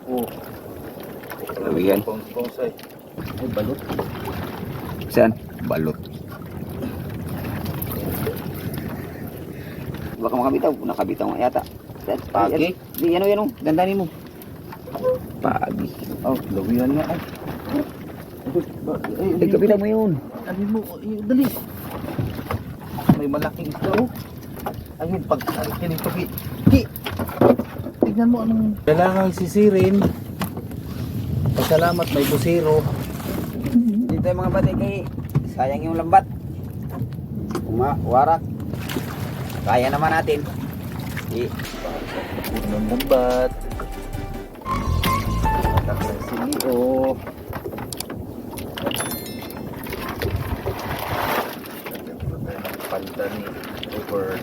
Oh. Luwigan. Ponsay. Ay, balot. Saan? Balot. Baka makabitaw. Nakabitaw nga yata. Pagi? Di, yan o. Dandanin mo. Pagi. Oh, luwigan nga. Ay, kapila mo yun. Ano mo? Dali. May malaking isda oh. Ayun, pag kinipagi. Tignan mo anong... Kailangang sisirin. Pasalamat may busiro. Dito yung mga bati kay sayang yung lambat. Warak. Kaya naman natin. Unang lambat. Atak ng CEO. Panda ni Robert.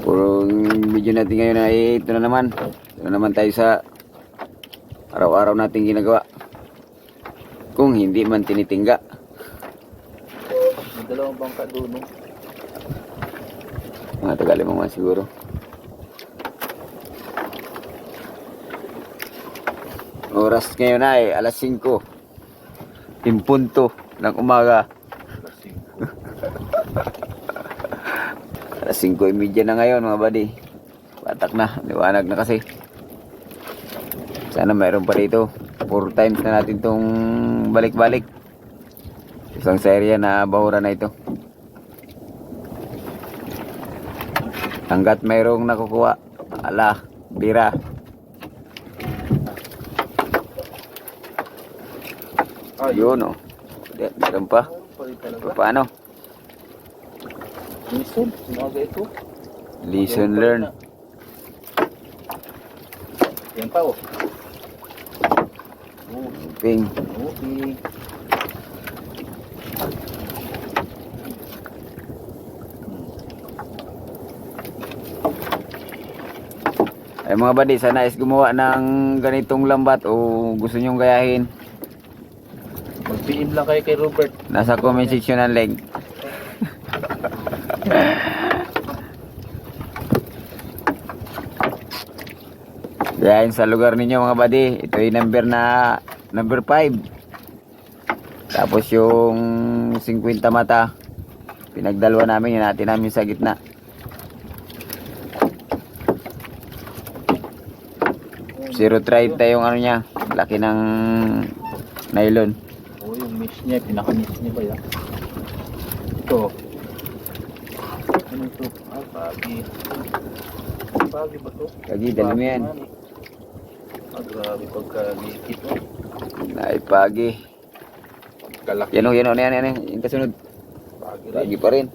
Puro video natin ngayon ay ito na naman. Ito na naman tayo sa araw-araw nating ginagawa. Kung hindi man tinitingga. May dalawang bangka doon. No? Mga tagali mo man siguro. Oras ngayon ay alas 5. Impunto ng umaga. Alas 5:30 na ngayon mga buddy. Batak na, liwanag na kasi. Sana mayroon pa dito. 4 times na natin tong balik-balik. Isang serya na bahura na ito. Hanggat mayroong nakukuha. Ala, bira. Yun o. Meron pa. Paano? Lesson, umaga ito. Lesson learned. Yan pa oh. Ping. Okay. Ay mga buddy, sana is gumawa ng ganitong lambat o gusto nyong gayahin. Mag-PM lang kayo kay Robert. Nasa comment section ang link. Gayahin sa lugar ninyo mga buddy. Ito yung number 5. Tapos yung 50 mata. Pinagdalwa namin, hinati namin sa gitna. Zero 30 yung ano niya. Laki ng nylon. Oh, yung mesh niya, pinaka-mesh niya ba yan? Ito. Ano ito? Ah, pagi. Pagi ba ito? Kagi, dali mo yan. Ah, grabe pagka-likit oh. Naipagi. Kalaki. Yan o, yung kasunod. Pagi rin. Pagi pa rin.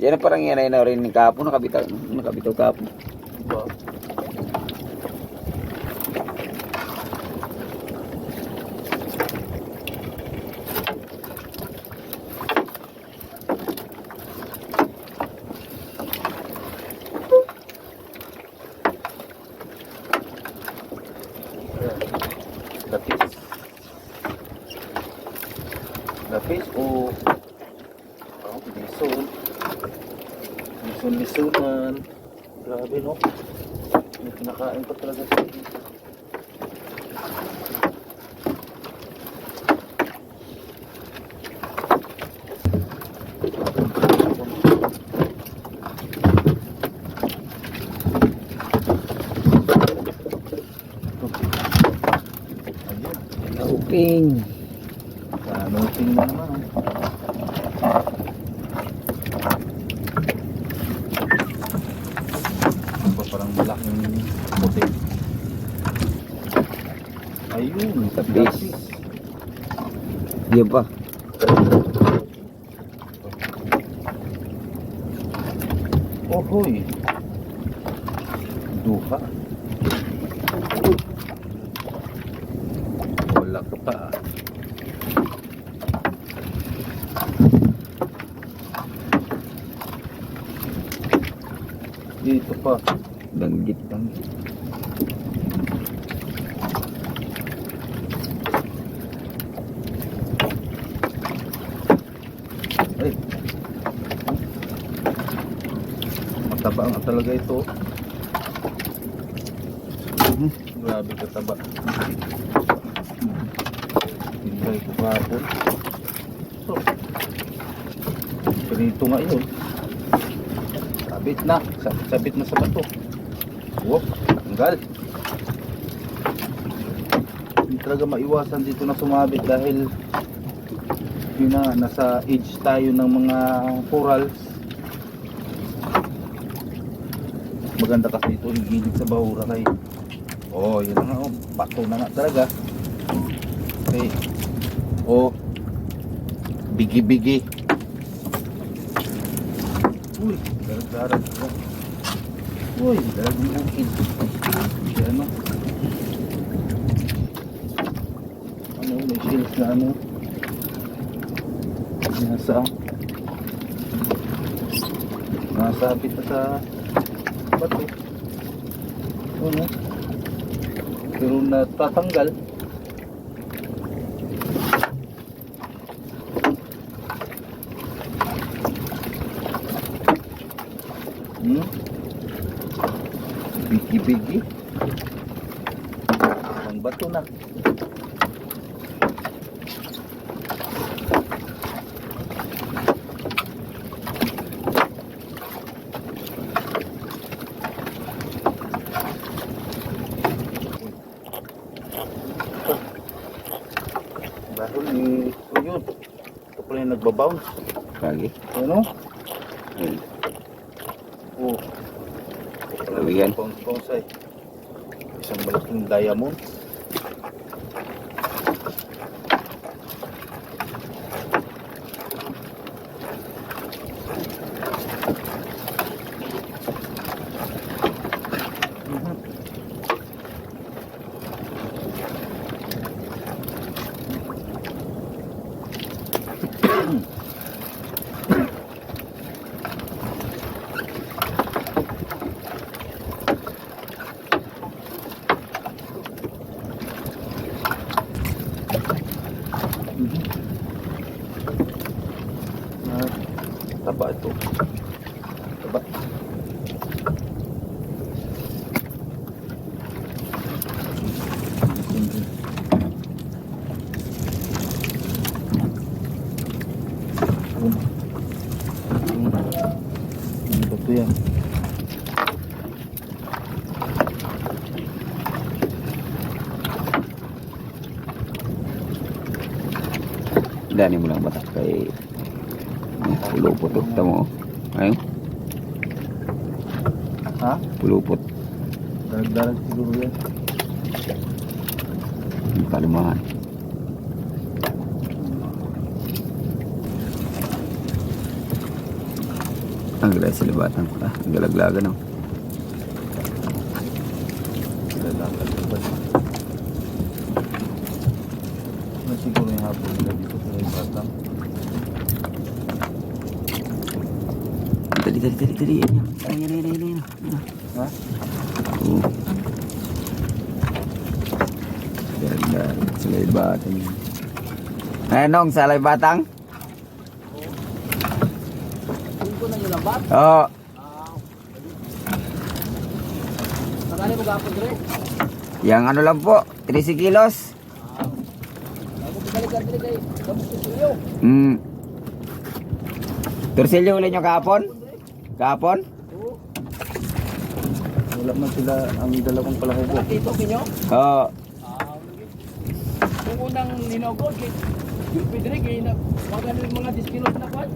Yan ang parang yan na rin kahapon. Nakabitaw kahapon. Diba? Lapis o lison-lisonan. Grabe no, may kinakain pa talaga siya dito. Open. Noting na naman. Parang malaking puti. Ayun, tapis. Yan pa. Ohoy. Duha. Wala pa. Dito pa. Danggit. Mataba nga talaga ito. Grabe kataba. Tinday ko kahapon. So, ganito nga yun. Sabit na. Sabit na sa bato. Wop, tanggal. Hindi talaga maiwasan dito na sumabit dahil yun na, nasa edge tayo ng mga corals. Maganda kasi ito higilid sa bahura kay oh yun na nga oh, bato na nga talaga. Okay, oh bigi bigi. Uy, darag-darag ko. Uy, darag ng bukid. Ano ano may shells na ano nasabit na sa bato. Ano? Pero natatanggal. Bigi-bigi. Ang bato na. Dahil yun. Ito pala yung nagbabounce. Lagi. Ano? Ayun. Oo. Tabigan. Bounce ay. Isang malaking diamond. Taba ito. Taba. Ito yan. Dani mo lang batak kay pulupot ito tamo. Ayun. Ha? Pulupot. Darag-darag siguro yan. Kalumahan. Ang galay sa libatan ko. Ang galaglagan no. Lalakan ko ba? Ano siguro yung hapon nila dito sa Batang? Dali. Ayan. Ha? Oo. Ganda. Sa libatan yun. Nong, sa libatan? Ko na yung lambat. Oo. Magkano mo gapon dire? Yang ano lang po, 30 kilos. Ako balik dire kay Gabos Tuyo. Torsilyo ulit nyo kahapon? Kahapon? Wala man sila ang dalawang palahubo. Dito kinyo? Oo. Kung unang ninogod kay Pedro kay na magkano yung mga 10 kilos na kwan?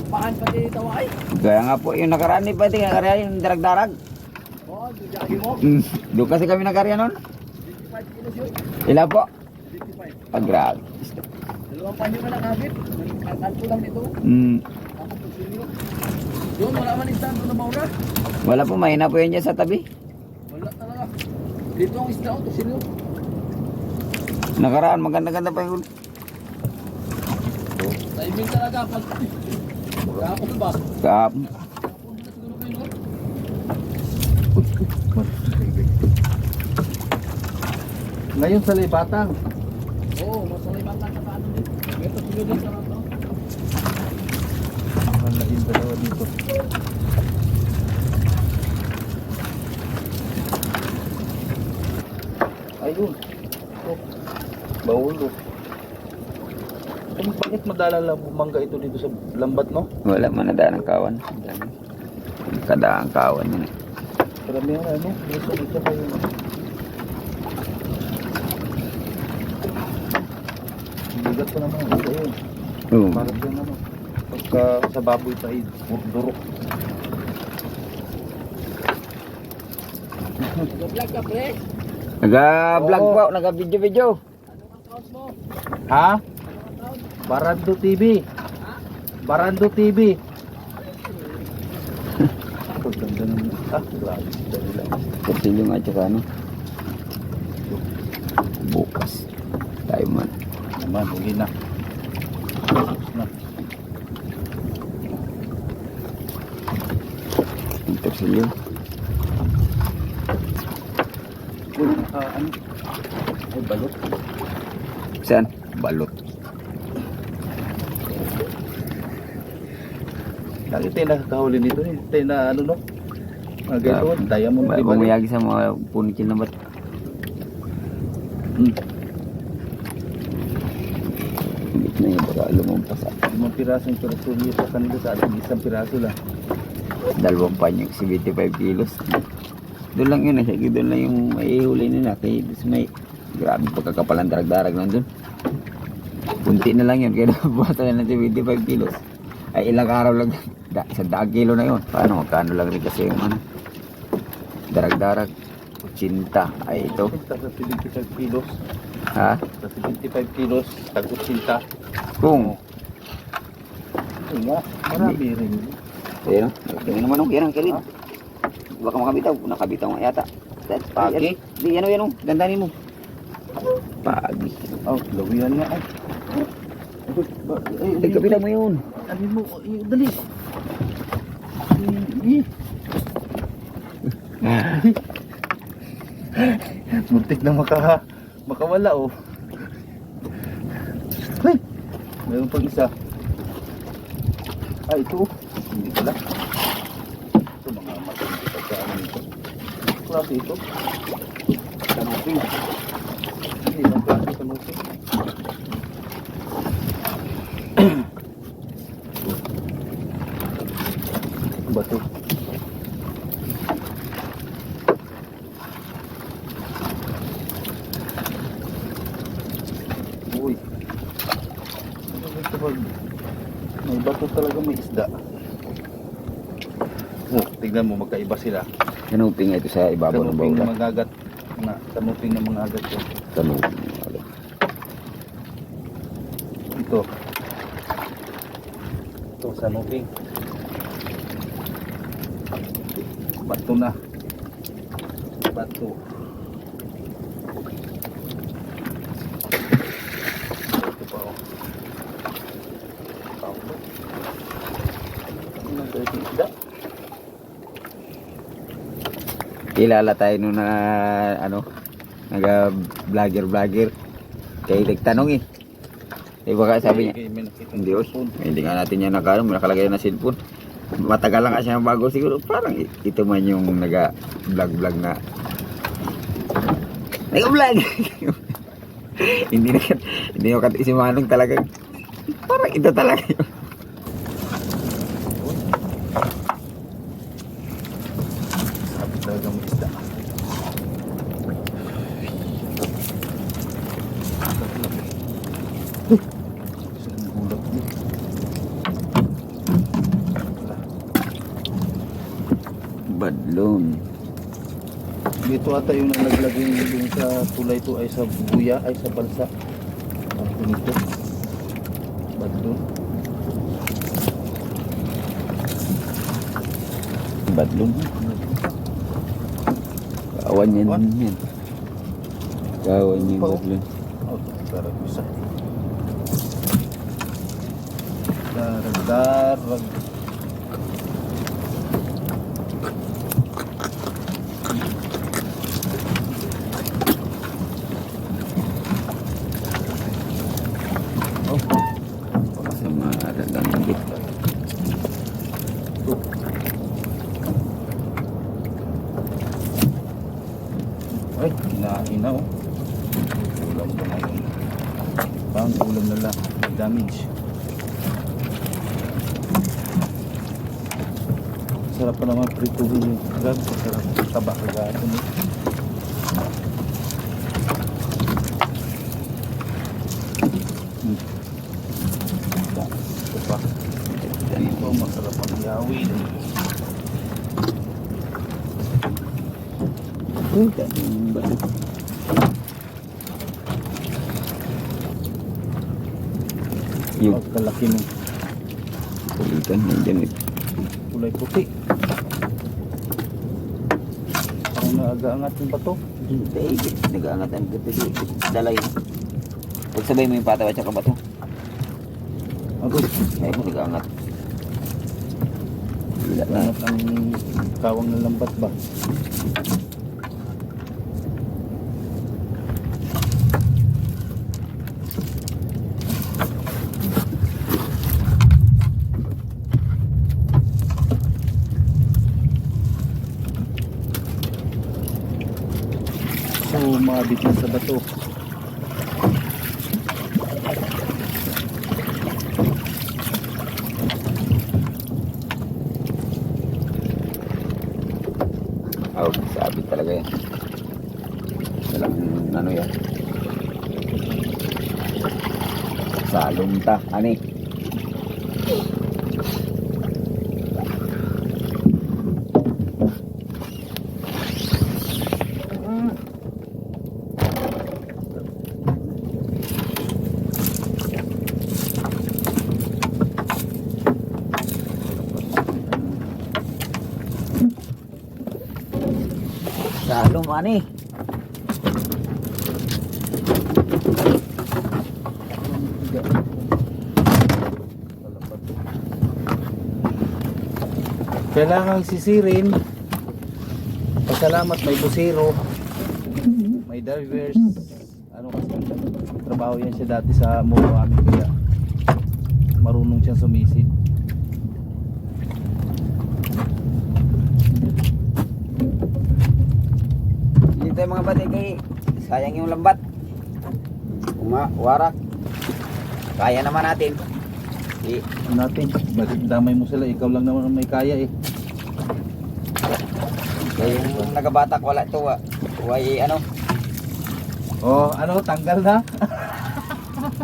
Paan pati taway? Kaya nga po yung nakaraan ni Pati, nakaraan yung darag-darag. Oh, dugagi mo. Doon kasi kami nakarya nun. 55 kilos yun. Ilan po? 55. Pag-grab. Dalawang panyo na nakabit. Kanto lang dito. Tapos tusilyo. Doon wala man isang doon na maura. Wala po, mahina po yun dyan sa tabi. Wala talaga. Dito ang isda o tusilyo. Nakaraan, maganda-ganda pa yun. Timing talaga pag kapon ba? Kahapon. Kapon na siguro kayo. Ngayon sa Libatan. Oo, masalay bang ka sa ano din. Ito tuloy din sa rato. Ang lain dalawa dito. Bakit madalang lang bumangga ito dito sa lambat, no? Wala man nadaan ng kawan. Kadaang kawan yun eh. Karamihan ano, dito ito kayo. Bigat pa naman ito yun. Oo. Parang yun ano. Pagka sa baboy pa durok. Nag-vlog ka, pre. Nag-vlog Oo. po, nag-video-video. Ano ang account mo? Ha? Ano ang account? Barando TV. Barando TV. Ang ganda ng grabe. Dali lang. Tortilyo nga tsaka ano. Bukas. Tayo man. Naman, huli na. Tapos na. Ang tortilyo. Uy, ano? Ay, balot. Saan? Balot. Lagi tayo nakakahuli nito eh. Tayo na ano no? Mga ganito, diamond di ba? Bumiyagi sa mga punikil na ba't? Hindi na yung baka lumampas ah. 5 pirasong tortilyo sa kanila sa ating isang piraso lang. Dalawang panyag, 75 kilos. Doon lang yun, sige, doon lang yung maihuli nila. Kaya may grabe pagkakapalang darag-darag lang doon. Kunti na lang yun, kaya nabasa na ng 75 kilos. Ay ilang araw lang, 100 kilo na yun. Paano, magkano lang rin kasi yung ano, darag-darag. 80, ay ito. Sa 75 kilos. Ha? Sa 75 kilos, tag-80. Kung, Ay nga, marami rin. ayun, ayun naman ang yan ang kilid. Baka makabitaw, nakabitaw nga yata. Pagi? Di, yan o, dandanin mo. Pagi. Oh, lawihan nga. Ay, Ay, kabitaw mo yun. Ano mo? Dali. Muntik na makawala oh. Ay, mayroon pang isa. Ay, ito. Hindi pala. Ito mga matindi pagkaan nito. Klase ito. Kanuping. Hindi, ibang klase kanuping. Bato. Uy. Ano ito pag may bato talaga may isda. Oh, tignan mo magkaiba sila. Kanuping ito sa ibabaw ng Kanuping na bawla. mga agat. Kanuping na mga agat ko. Kanuping. Ito. Ito sa nuping. Bato na. Bato. Ito pa oh. Paulo. Ano ba yung isda? Kilala tayo nung na ano, nag-vlogger. Kaya nagtanong eh. Eh baka sabi niya, Okay, may nakita hindi ng oh, phone. hindi nga natin yan nakalagay na cellphone. Matagal lang kasi bago siguro. Parang ito man yung nag-vlog na nag-vlog. hindi ko si Manong talaga. Parang ito talaga yun. Sabi talaga may isda. Isang gulat niya. Badlon. Dito ata yung naglagay yung sa tulay to ay sa buya ay sa balsa. Ang pinito. Badlon. Badlon. Kawan yan. What? Yan. Kawan yung badlon. Oh, darag isa. Darag. Oh, Sa mga dadanggit. ay, hina oh. Ulam ko na yun. Pang ulam na lang. Damage. Sarap pa naman prituhin yung grab. Sarap taba kagaya mo. Ito pa. Ito masarap ang yawin. Uy, daming bato. Yung Pagkalaki ng kulitan, nandiyan eh. kulay puti. Parang naaga-angat yung bato. Hindi, nag-aangat ang gato dito. Dalay. Pagsabay mo yung pataw at saka bato. Ako, Ay mo nag-aangat. Wala na. angat ang kawang ng lambat ba? So, mabit na sa bato. Oh, sabi talaga yan. Walang ano yan. Salong ta, ani. Salong, ani. Kailangan sisirin. Pasalamat may busero. May divers. Ano kasi trabaho yan siya dati sa muro amin kaya marunong siyang sumisid. Dito yung mga bati kay sayang yung lambat. Warak. Kaya naman natin. Natin, damay mo sila, ikaw lang naman ang may kaya eh. Kaya yung nagabatak wala ito. Huwag ano. Oh, ano, tanggal na?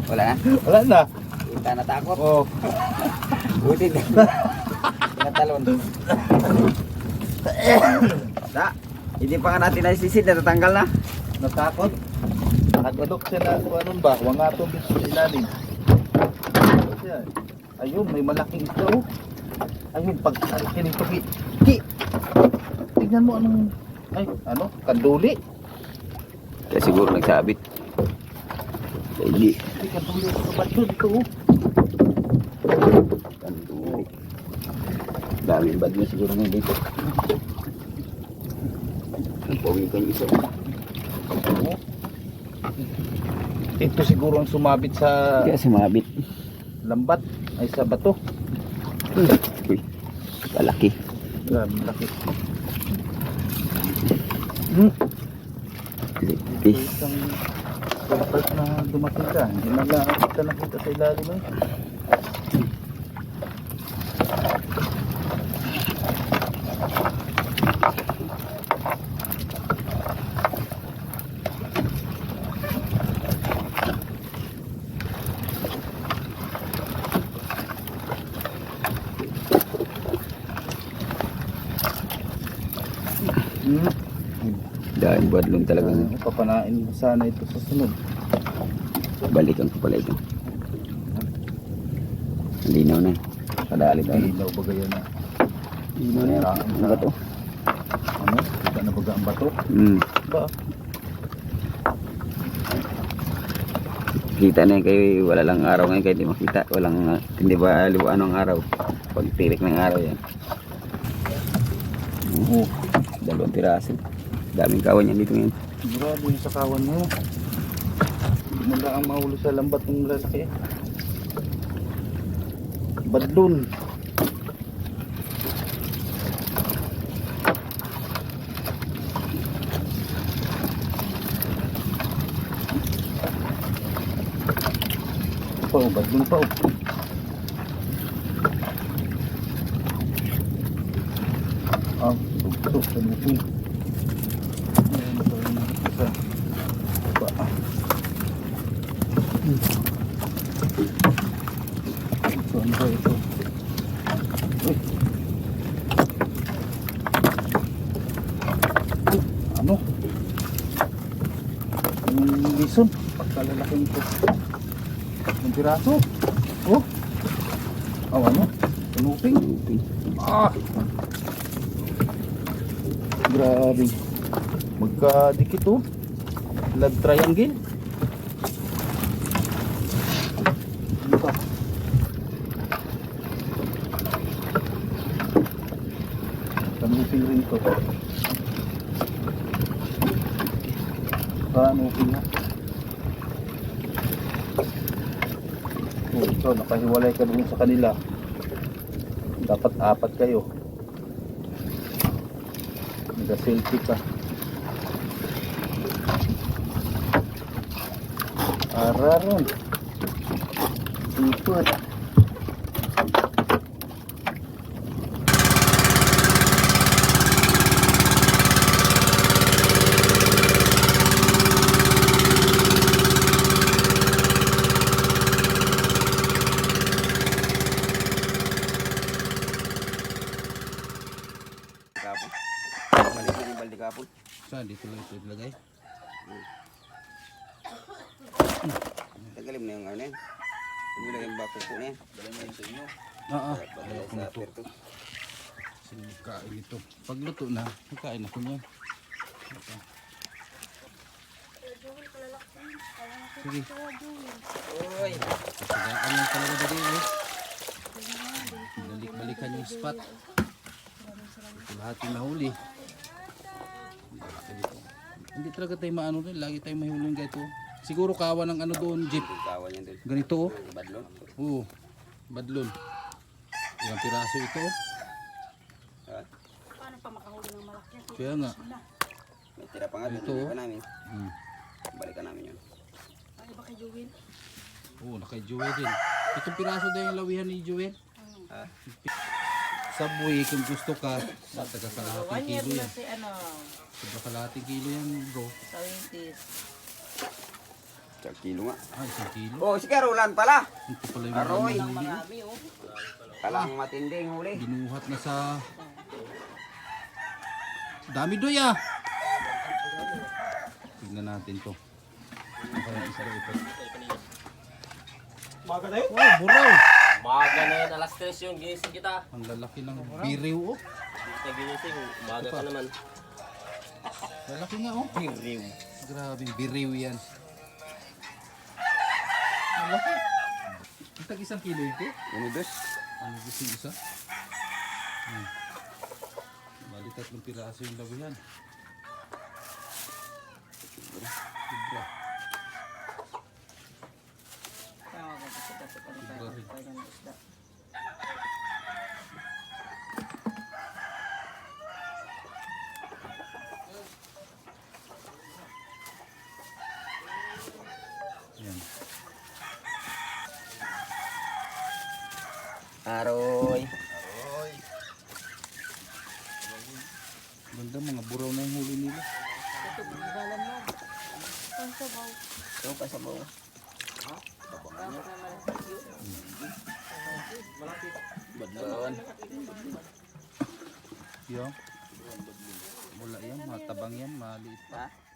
Wala na. Wala na. Kita natakot. Oh, Buti na. Natalon. Da. Hindi pa nga natin nasisid. Natatanggal na. natakot. Nakadulok siya na, kung anong ba, wangatong dito sa ilalim. Ano siya? Ayun, may malaking isda oh. Ayun, pag kinito ki. Tingnan mo anong, ay, ano, kanduli. Kaya siguro nagsabit. Hindi. Ay, kanduli sa bato dito oh. Kanduli. Daming bad na siguro ngayon dito. Pawin ka yung isa. Oh. Ito siguro ang sumabit sa Kaya sumabit. lambat, ay sa bato. Uy, malaki. Grabe, laki. Ito Lipis. isang purpose na dumating ka. Hindi na lang kita nakita sa ilalim eh. Dahil badlong talaga. Papanain sana ito sa sunod. Balikan ko pala ito. Linaw na. Kadali tayo. Ilaw ba gaya na? Linaw na. Ano ba to? Ano? Kita na baga ang bato? Ba? Kita na yun kayo. Wala lang araw ngayon kayo. Hindi makita. Walang, hindi ba liwaan ang araw. Pag tirik ng araw yan. Oo. Dalawang piraso. Daming kawan yan dito ngayon. Grabe yung sakawan mo. Hindi mo lang ang mahuli sa lambat ng lalaki. Badlon. pa oh, badlong pa oh. Ah, tugtog sa luping. Ayan pa rin isa. Ba. So, ano ba ito? Uy. Ano? Yung bison. Pagkalalaking ito. Yung piraso. Oh. Oh, ano? Luping. Ah. Grabe. Magkadikit oh. Love triangle. Ano ba? Kanuping rin to. Kanuping nga. Oh, ikaw, nakahiwalay ka dun sa kanila. Dapat apat kayo. Nag-selfie ka. Araron. Sipot. Kapon. Balik yung balde kapon. Saan? Dito lang ito ilagay. Tanggalin mo na yung ano yan. Tumila yung bako po na yan. Dala mo yun sa inyo. Oo. Dala sa aperto. Sige, kain ito. Pagluto na, kain ako niyan. Sige. Uy! Sagaan lang talaga dali eh. Balik-balikan yung spot. Ito lahat yung nahuli. Hindi talaga tayo maano rin. Lagi tayo mahuli ganito. Siguro kawa ng ano doon, jeep. Yung kawan yan doon. Ganito oh. Badlon. Oo. Badlon. Ilang piraso ito oh. Ha? Paano pa makahuli ng malaki? Kaya nga. May tira pa nga doon. Ito, oh. Balikan namin. Hmm. Balikan namin yun. Ay, ba kay Jewel? Oo, nakay Joel din. Itong piraso din yung lawihan ni Joel. Ha? Subway, kung gusto ka, taga kalahating 1 year kilo na yan. si ano, Taga kalahating kilo yan bro. sa Wintis. Tsaka kilo nga. Ah, 1 kilo. Oh, si Carolan pala. Ito pala yung Aroy. mga huli. Marami oh. Kalang matinding huli. Binuhat na sa... Dami doy ah! Tignan natin to. Ano kaya isa rin ito? Baga na yun. Wow, buraw! Umaga na yun, alas 3 yung ginising kita. Ang lalaki ng biriw oh. Sa ginising, umaga Ito ka pa. naman. Lalaki nga oh. Biriw. Grabing biriw yan. Malaki. Itag 1 kilo ito. Ano dos? Ano gusto yung isa? Bali 3 piraso yung lawihan. Sobra. Kaya magkakasip ano tayo ng isda. Yan. Aroy. Ganda, mga buraw na yung huli nila. Ito, binigalan mo. Ang sabaw. Ito pa sa bawah. Dapat na malaki yun. Badlon. Yan. Wala yan, matabang yan, maliit pa. Ha?